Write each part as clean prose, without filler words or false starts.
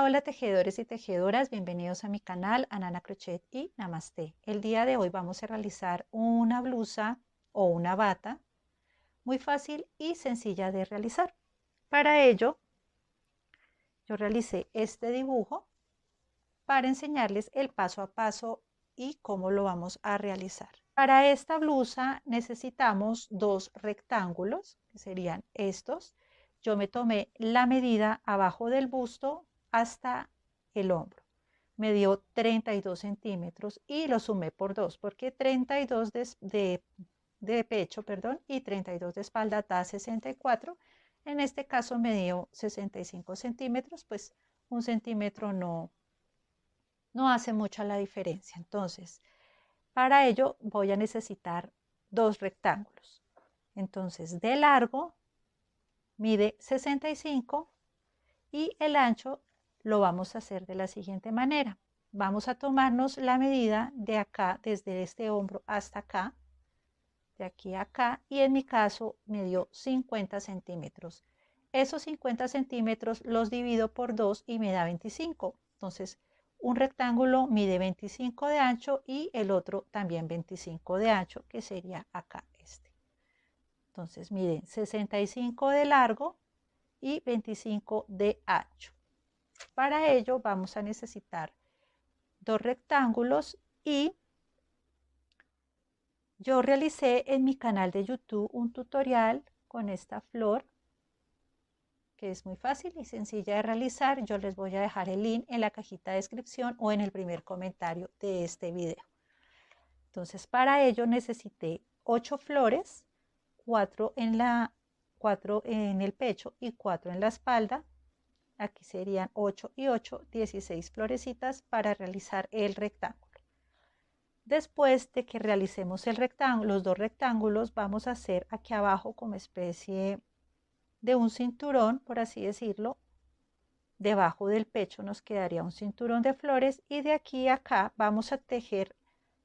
Hola tejedores y tejedoras, bienvenidos a mi canal Anana Crochet y Namaste. El día de hoy vamos a realizar una blusa o una bata muy fácil y sencilla de realizar. Para ello, yo realicé este dibujo para enseñarles el paso a paso y cómo lo vamos a realizar. Para esta blusa necesitamos dos rectángulos, que serían estos. Yo me tomé la medida abajo del busto hasta el hombro. Me dio 32 centímetros y lo sumé por 2, porque 32 de pecho, perdón, y 32 de espalda da 64. En este caso me dio 65 centímetros, pues un centímetro no hace mucha la diferencia. Entonces, para ello voy a necesitar dos rectángulos. Entonces, de largo mide 65 y el ancho lo vamos a hacer de la siguiente manera. Vamos a tomarnos la medida de acá, desde este hombro hasta acá, de aquí a acá, y en mi caso me dio 50 centímetros. Esos 50 centímetros los divido por 2 y me da 25. Entonces, un rectángulo mide 25 de ancho y el otro también 25 de ancho, que sería acá este. Entonces, miden 65 de largo y 25 de ancho. Para ello vamos a necesitar dos rectángulos y yo realicé en mi canal de YouTube un tutorial con esta flor que es muy fácil y sencilla de realizar. Yo les voy a dejar el link en la cajita de descripción o en el primer comentario de este video. Entonces, para ello necesité 8 flores, 4 en el pecho y 4 en la espalda. Aquí serían 8 y 8, 16 florecitas para realizar el rectángulo. Después de que realicemos el rectángulo, los dos rectángulos, vamos a hacer aquí abajo como especie de un cinturón, por así decirlo. Debajo del pecho nos quedaría un cinturón de flores y de aquí a acá vamos a tejer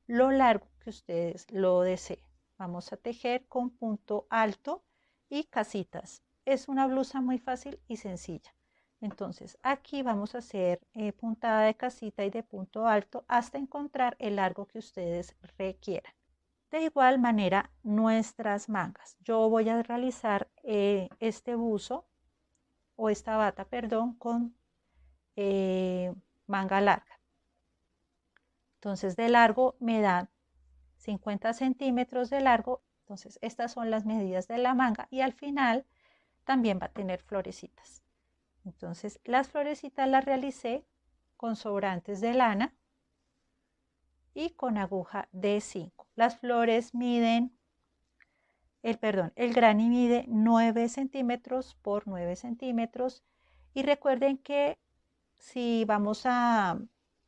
lo largo que ustedes lo deseen. Vamos a tejer con punto alto y casitas. Es una blusa muy fácil y sencilla. Entonces aquí vamos a hacer puntada de casita y de punto alto hasta encontrar el largo que ustedes requieran. De igual manera nuestras mangas. Yo voy a realizar este buzo o esta bata, perdón, con manga larga. Entonces de largo me dan 50 centímetros de largo. Entonces estas son las medidas de la manga y al final también va a tener florecitas. Entonces las florecitas las realicé con sobrantes de lana y con aguja de 5. Las flores miden, el granny mide 9 centímetros por 9 centímetros y recuerden que si vamos a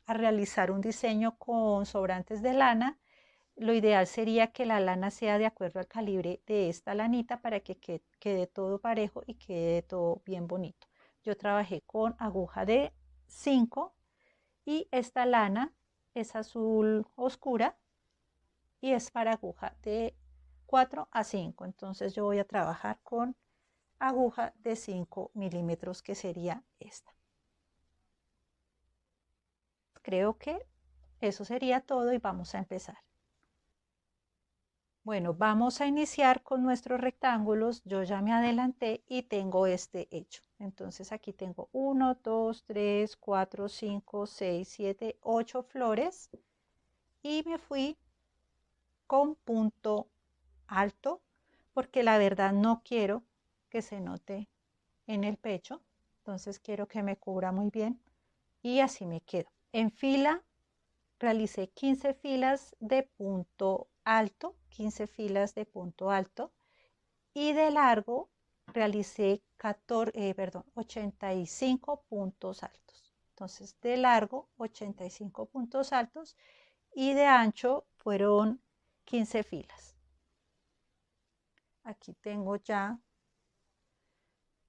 realizar un diseño con sobrantes de lana, lo ideal sería que la lana sea de acuerdo al calibre de esta lanita para que quede todo parejo y quede todo bien bonito. Yo trabajé con aguja de 5 y esta lana es azul oscura y es para aguja de 4 a 5. Entonces yo voy a trabajar con aguja de 5 milímetros, que sería esta. Creo que eso sería todo y vamos a empezar. Bueno, vamos a iniciar con nuestros rectángulos. Yo ya me adelanté y tengo este hecho. Entonces aquí tengo 1, 2, 3, 4, 5, 6, 7, 8 flores y me fui con punto alto porque la verdad no quiero que se note en el pecho. Entonces quiero que me cubra muy bien y así me quedo. En fila realicé 15 filas de punto alto, 15 filas de punto alto y de largo realicé 85 puntos altos. Entonces de largo 85 puntos altos y de ancho fueron 15 filas. Aquí tengo ya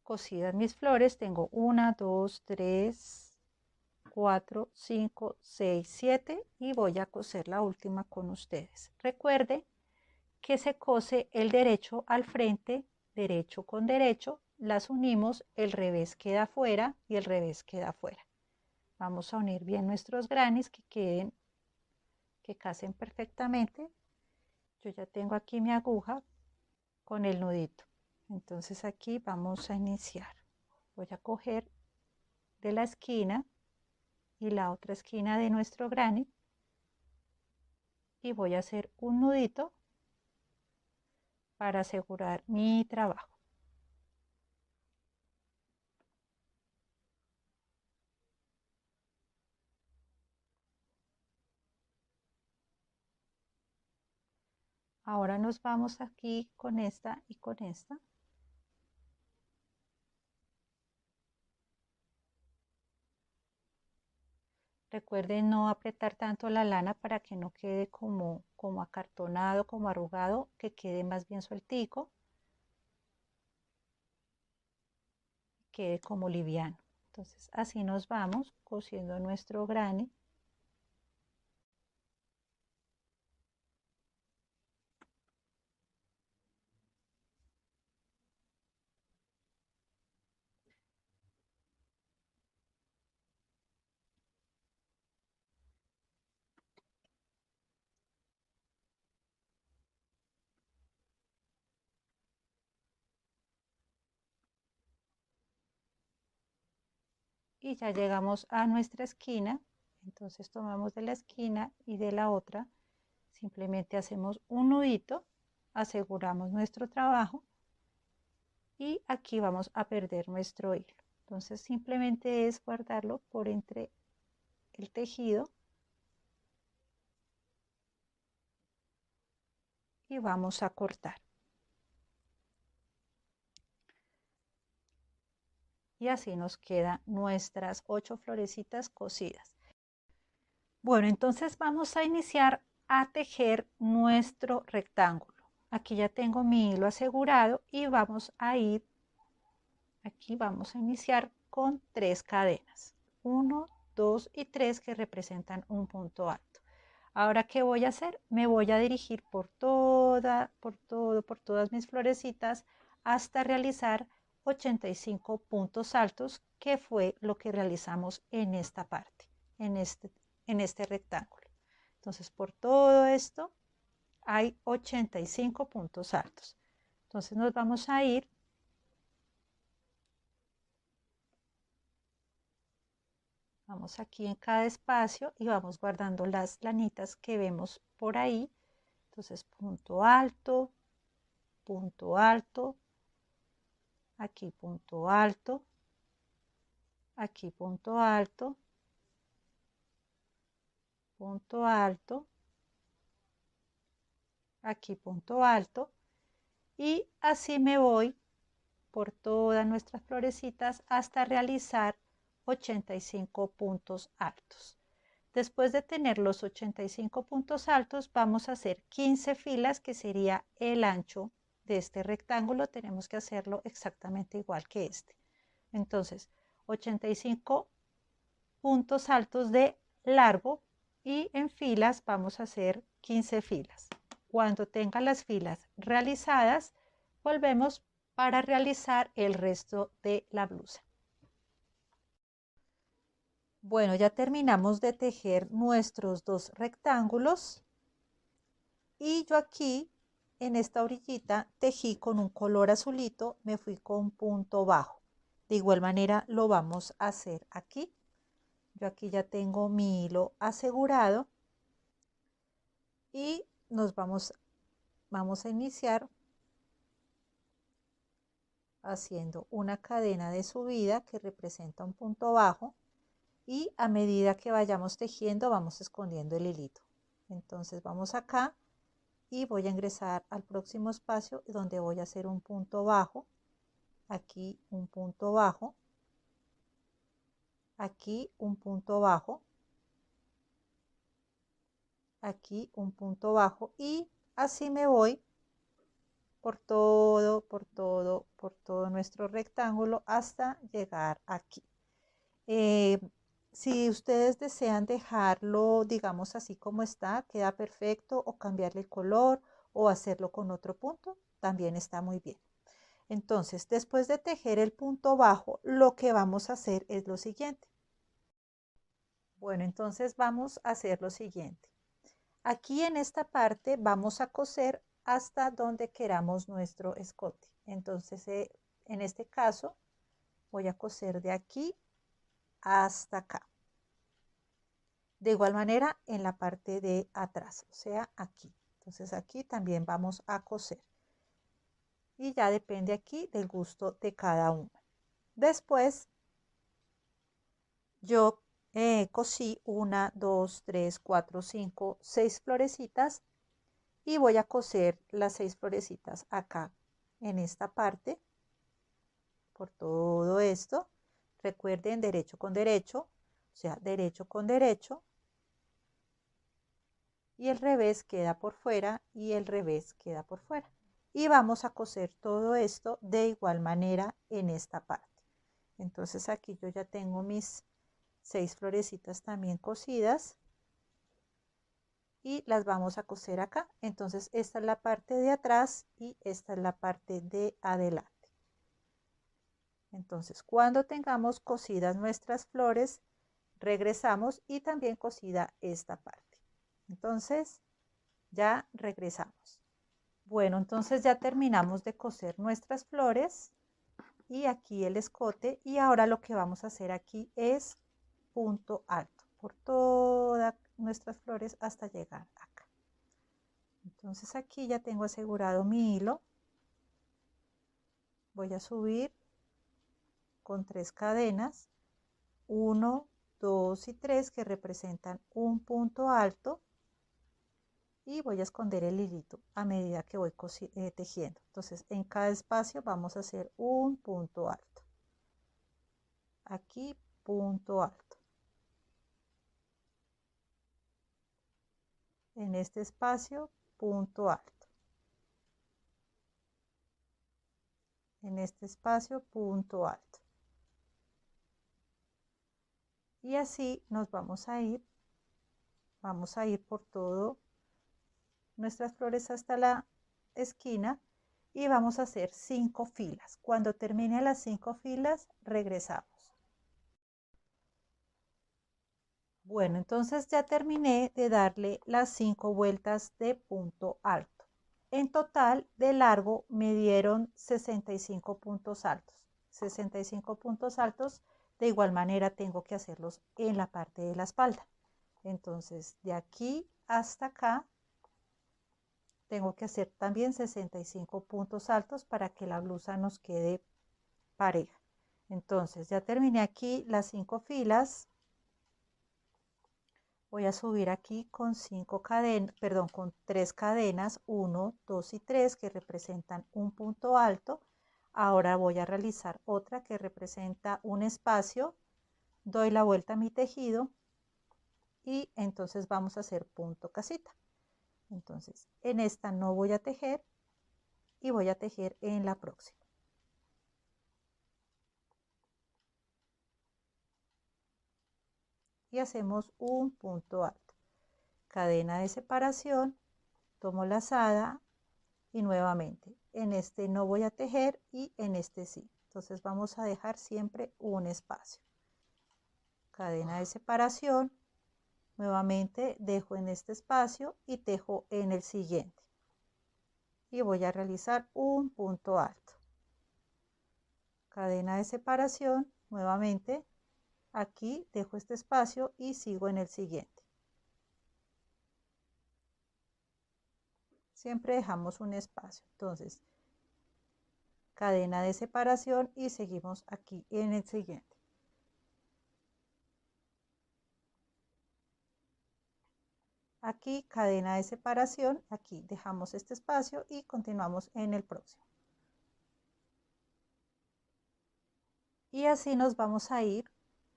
cosidas mis flores, tengo 1, 2, 3, 4, 5, 6, 7 y voy a coser la última con ustedes. Recuerde que se cose el derecho al frente, derecho con derecho, las unimos, el revés queda afuera y el revés queda afuera. Vamos a unir bien nuestros granis que casen perfectamente. Yo ya tengo aquí mi aguja con el nudito. Entonces aquí vamos a iniciar. Voy a coger de la esquina y la otra esquina de nuestro granny y voy a hacer un nudito para asegurar mi trabajo. Ahora nos vamos aquí con esta y con esta. Recuerden no apretar tanto la lana para que no quede como acartonado, como arrugado, que quede más bien sueltico, quede como liviano. Entonces así nos vamos cosiendo nuestro granny. Y ya llegamos a nuestra esquina. Entonces tomamos de la esquina y de la otra, simplemente hacemos un nudito, aseguramos nuestro trabajo y aquí vamos a perder nuestro hilo. Entonces simplemente es guardarlo por entre el tejido y vamos a cortar. Y así nos quedan nuestras 8 florecitas cosidas. Bueno, entonces vamos a iniciar a tejer nuestro rectángulo. Aquí ya tengo mi hilo asegurado y vamos a ir, aquí vamos a iniciar con 3 cadenas. 1, 2 y 3 que representan un punto alto. Ahora, ¿qué voy a hacer? Me voy a dirigir por todas mis florecitas hasta realizar 85 puntos altos, que fue lo que realizamos en esta parte, en este rectángulo. Entonces, por todo esto hay 85 puntos altos. Entonces, nos vamos a ir vamos aquí en cada espacio y vamos guardando las lanitas que vemos por ahí. Entonces, punto alto, aquí punto alto, aquí punto alto, punto alto, aquí punto alto, y así me voy por todas nuestras florecitas hasta realizar 85 puntos altos. Después de tener los 85 puntos altos, vamos a hacer 15 filas, que sería el ancho de este rectángulo. Tenemos que hacerlo exactamente igual que este. Entonces, 85 puntos altos de largo y en filas vamos a hacer 15 filas. Cuando tenga las filas realizadas, volvemos para realizar el resto de la blusa. Bueno, ya terminamos de tejer nuestros 2 rectángulos y yo aquí en esta orillita tejí con un color azulito, me fui con punto bajo. De igual manera lo vamos a hacer aquí. Yo aquí ya tengo mi hilo asegurado y nos vamos a iniciar haciendo una cadena de subida que representa un punto bajo, y a medida que vayamos tejiendo vamos escondiendo el hilito. Entonces vamos acá y voy a ingresar al próximo espacio donde voy a hacer un punto bajo, aquí un punto bajo, aquí un punto bajo, aquí un punto bajo, y así me voy por todo nuestro rectángulo hasta llegar aquí. Si ustedes desean dejarlo, digamos así como está, queda perfecto, o cambiarle el color o hacerlo con otro punto, también está muy bien. Entonces, después de tejer el punto bajo, lo que vamos a hacer es lo siguiente. Bueno, entonces vamos a hacer lo siguiente. Aquí en esta parte vamos a coser hasta donde queramos nuestro escote. Entonces, en este caso, voy a coser de aquí hasta acá. De igual manera en la parte de atrás, o sea, aquí. Entonces aquí también vamos a coser. Y ya depende aquí del gusto de cada uno. Después, yo cosí 1, 2, 3, 4, 5, 6 florecitas y voy a coser las 6 florecitas acá en esta parte por todo esto. Recuerden derecho con derecho, o sea, derecho con derecho, y el revés queda por fuera y el revés queda por fuera. Y vamos a coser todo esto de igual manera en esta parte. Entonces aquí yo ya tengo mis 6 florecitas también cosidas y las vamos a coser acá. Entonces esta es la parte de atrás y esta es la parte de adelante. Entonces cuando tengamos cosidas nuestras flores, regresamos y también cosida esta parte. Entonces ya regresamos. Bueno, entonces ya terminamos de coser nuestras flores y aquí el escote, y ahora lo que vamos a hacer aquí es punto alto por todas nuestras flores hasta llegar acá. Entonces aquí ya tengo asegurado mi hilo. Voy a subir con 3 cadenas, 1, 2 y 3 que representan un punto alto, y voy a esconder el hilito a medida que voy tejiendo. Entonces en cada espacio vamos a hacer un punto alto. Aquí punto alto. En este espacio punto alto. En este espacio punto alto. Y así nos vamos a ir por todo nuestras flores hasta la esquina y vamos a hacer 5 filas. Cuando termine las 5 filas, regresamos. Bueno, entonces ya terminé de darle las 5 vueltas de punto alto. En total de largo me dieron 65 puntos altos. 65 puntos altos, de igual manera tengo que hacerlos en la parte de la espalda. Entonces de aquí hasta acá tengo que hacer también 65 puntos altos para que la blusa nos quede pareja. Entonces ya terminé aquí las 5 filas. Voy a subir aquí con 5 cadenas, perdón, con 3 cadenas, 1, 2 y 3 que representan un punto alto. Ahora voy a realizar otra que representa un espacio. Doy la vuelta a mi tejido y entonces vamos a hacer punto casita. Entonces en esta no voy a tejer y voy a tejer en la próxima. Y hacemos un punto alto. Cadena de separación, tomo lazada y nuevamente en este no voy a tejer y en este sí. Entonces vamos a dejar siempre un espacio. Cadena de separación, nuevamente dejo en este espacio y tejo en el siguiente. Y voy a realizar un punto alto. Cadena de separación, nuevamente aquí dejo este espacio y sigo en el siguiente. Siempre dejamos un espacio. Entonces, cadena de separación y seguimos aquí en el siguiente. Aquí cadena de separación, aquí dejamos este espacio y continuamos en el próximo. Y así nos vamos a ir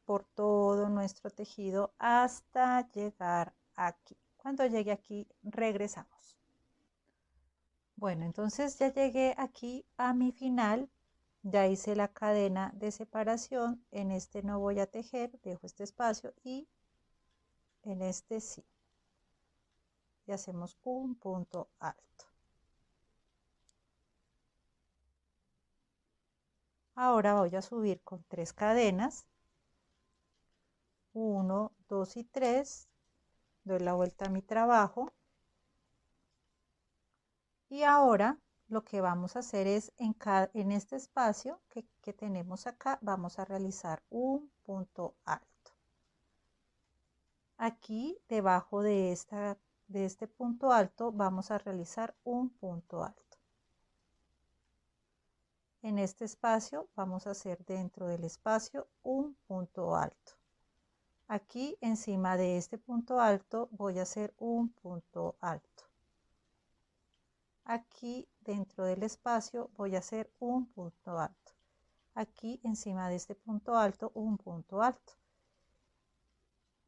por todo nuestro tejido hasta llegar aquí. Cuando llegue aquí, regresamos. Bueno, entonces ya llegué aquí a mi final. Ya hice la cadena de separación. En este no voy a tejer, dejo este espacio y en este sí. Y hacemos un punto alto. Ahora voy a subir con 3 cadenas, 1, 2 y 3, doy la vuelta a mi trabajo y ahora lo que vamos a hacer es en este espacio que tenemos acá, vamos a realizar un punto alto. Aquí debajo de este punto alto vamos a realizar un punto alto. En este espacio vamos a hacer dentro del espacio un punto alto. Aquí encima de este punto alto voy a hacer un punto alto. Aquí dentro del espacio voy a hacer un punto alto. Aquí encima de este punto alto un punto alto.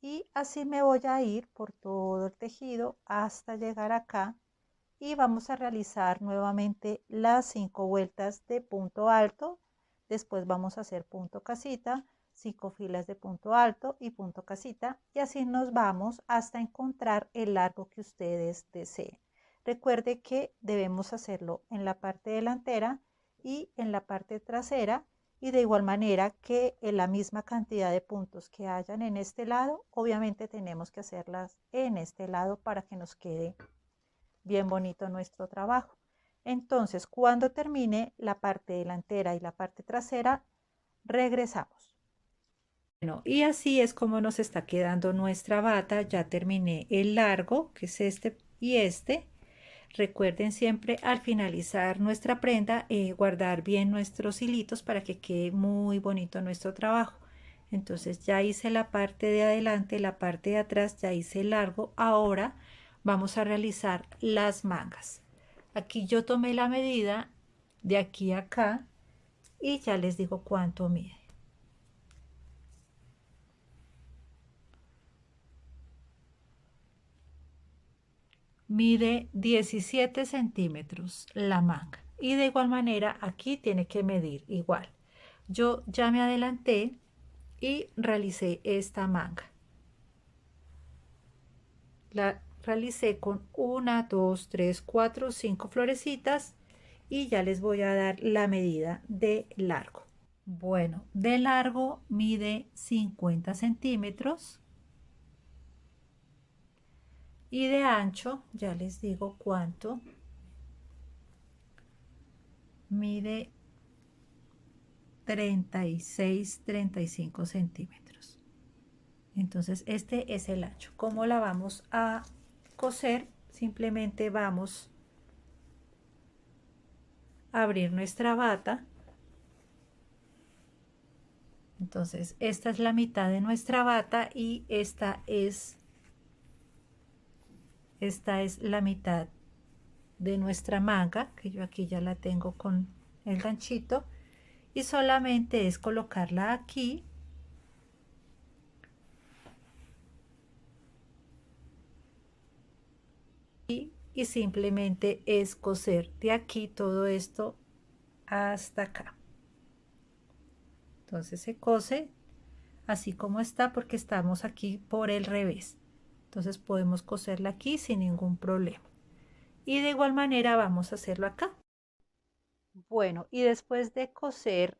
Y así me voy a ir por todo el tejido hasta llegar acá y vamos a realizar nuevamente las 5 vueltas de punto alto. Después vamos a hacer punto casita, 5 filas de punto alto y punto casita, y así nos vamos hasta encontrar el largo que ustedes deseen. Recuerde que debemos hacerlo en la parte delantera y en la parte trasera, y de igual manera que en la misma cantidad de puntos que hayan en este lado, obviamente tenemos que hacerlas en este lado para que nos quede bien bonito nuestro trabajo. Entonces, cuando termine la parte delantera y la parte trasera, regresamos. Bueno, y así es como nos está quedando nuestra bata. Ya terminé el largo, que es este y este. Recuerden siempre al finalizar nuestra prenda guardar bien nuestros hilitos para que quede muy bonito nuestro trabajo. Entonces ya hice la parte de adelante, la parte de atrás, ya hice el largo. Ahora vamos a realizar las mangas. Aquí yo tomé la medida de aquí a acá y ya les digo cuánto mide. Mide 17 centímetros la manga y de igual manera aquí tiene que medir igual. Yo ya me adelanté y realicé esta manga. La realicé con 1, 2, 3, 4, 5 florecitas y ya les voy a dar la medida de largo. Bueno, de largo mide 50 centímetros y de ancho, ya les digo cuánto, mide 36, 35 centímetros. Entonces este es el ancho. ¿Cómo la vamos a coser? Simplemente vamos a abrir nuestra bata. Entonces esta es la mitad de nuestra bata y esta es la mitad de nuestra manga, que yo aquí ya la tengo con el ganchito, y solamente es colocarla aquí y simplemente es coser de aquí todo esto hasta acá. Entonces se cose así como está porque estamos aquí por el revés. Entonces podemos coserla aquí sin ningún problema. Y de igual manera vamos a hacerlo acá. Bueno, y después de coser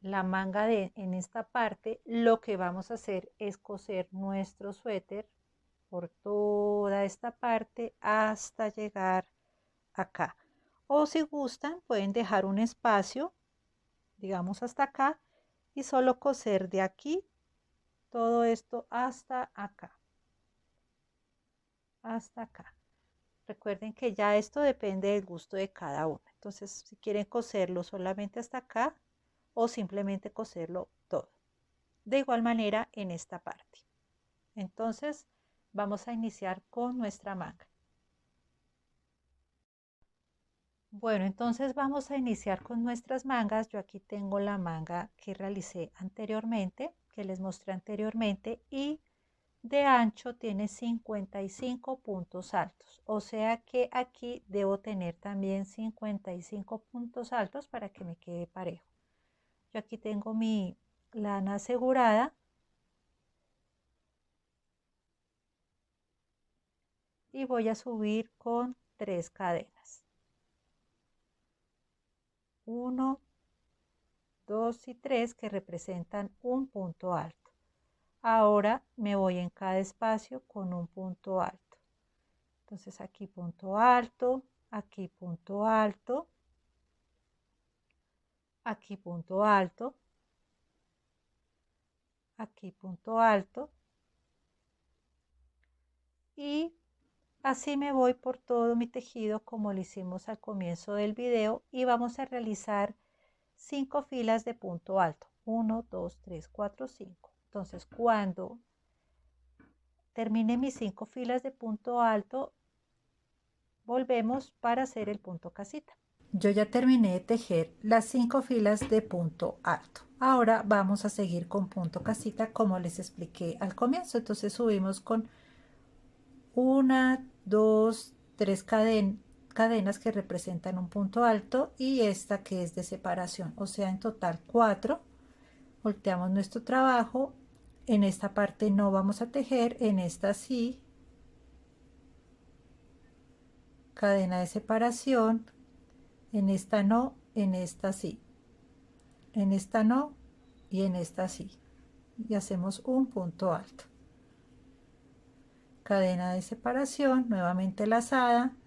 la manga en esta parte, lo que vamos a hacer es coser nuestro suéter por toda esta parte hasta llegar acá. O si gustan, pueden dejar un espacio, digamos hasta acá, y solo coser de aquí todo esto hasta acá. Hasta acá. Recuerden que ya esto depende del gusto de cada uno. Entonces, si quieren coserlo solamente hasta acá o simplemente coserlo todo. De igual manera en esta parte. Entonces, vamos a iniciar con nuestra manga. Bueno, entonces vamos a iniciar con nuestras mangas. Yo aquí tengo la manga que realicé anteriormente, que les mostré anteriormente, y de ancho tiene 55 puntos altos. O sea que aquí debo tener también 55 puntos altos para que me quede parejo. Yo aquí tengo mi lana asegurada. Y voy a subir con 3 cadenas. 1, 2 y 3 que representan un punto alto. Ahora me voy en cada espacio con un punto alto. Entonces aquí punto alto, aquí punto alto, aquí punto alto, aquí punto alto, y así me voy por todo mi tejido como lo hicimos al comienzo del video, y vamos a realizar 5 filas de punto alto. 1, 2, 3, 4, 5. Entonces cuando termine mis 5 filas de punto alto, volvemos para hacer el punto casita. Yo ya terminé de tejer las 5 filas de punto alto. Ahora vamos a seguir con punto casita como les expliqué al comienzo. Entonces subimos con 1, 2, 3 cadenas que representan un punto alto y esta que es de separación, o sea, en total 4. Volteamos nuestro trabajo. En esta parte no vamos a tejer, en esta sí. Cadena de separación, en esta no, en esta sí, en esta no y en esta sí, y hacemos un punto alto. Cadena de separación, nuevamente lazada,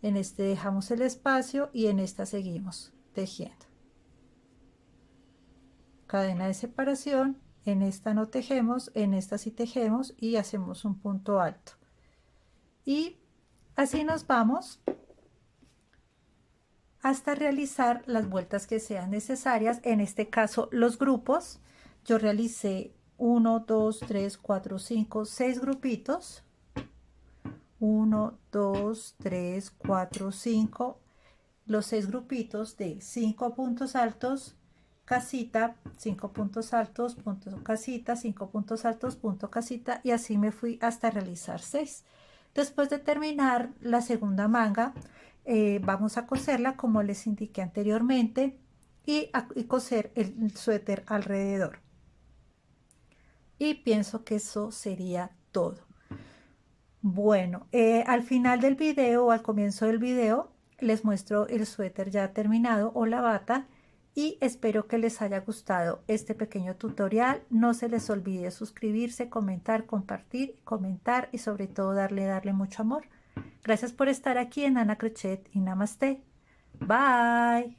en este dejamos el espacio y en esta seguimos tejiendo. Cadena de separación, en esta no tejemos, en esta sí tejemos y hacemos un punto alto. Y así nos vamos hasta realizar las vueltas que sean necesarias. En este caso los grupos, yo realicé 1, 2, 3, 4, 5, 6 grupitos. 1, 2, 3, 4, 5, los 6 grupitos de 5 puntos altos, casita, 5 puntos altos, punto casita, 5 puntos altos, punto casita, y así me fui hasta realizar 6. Después de terminar la segunda manga, vamos a coserla como les indiqué anteriormente y coser el suéter alrededor. Y pienso que eso sería todo. Bueno, al final del video o al comienzo del video les muestro el suéter ya terminado o la bata, y espero que les haya gustado este pequeño tutorial. No se les olvide suscribirse, comentar, compartir, comentar y sobre todo darle mucho amor. Gracias por estar aquí en Ana Crochet y Namaste. Bye.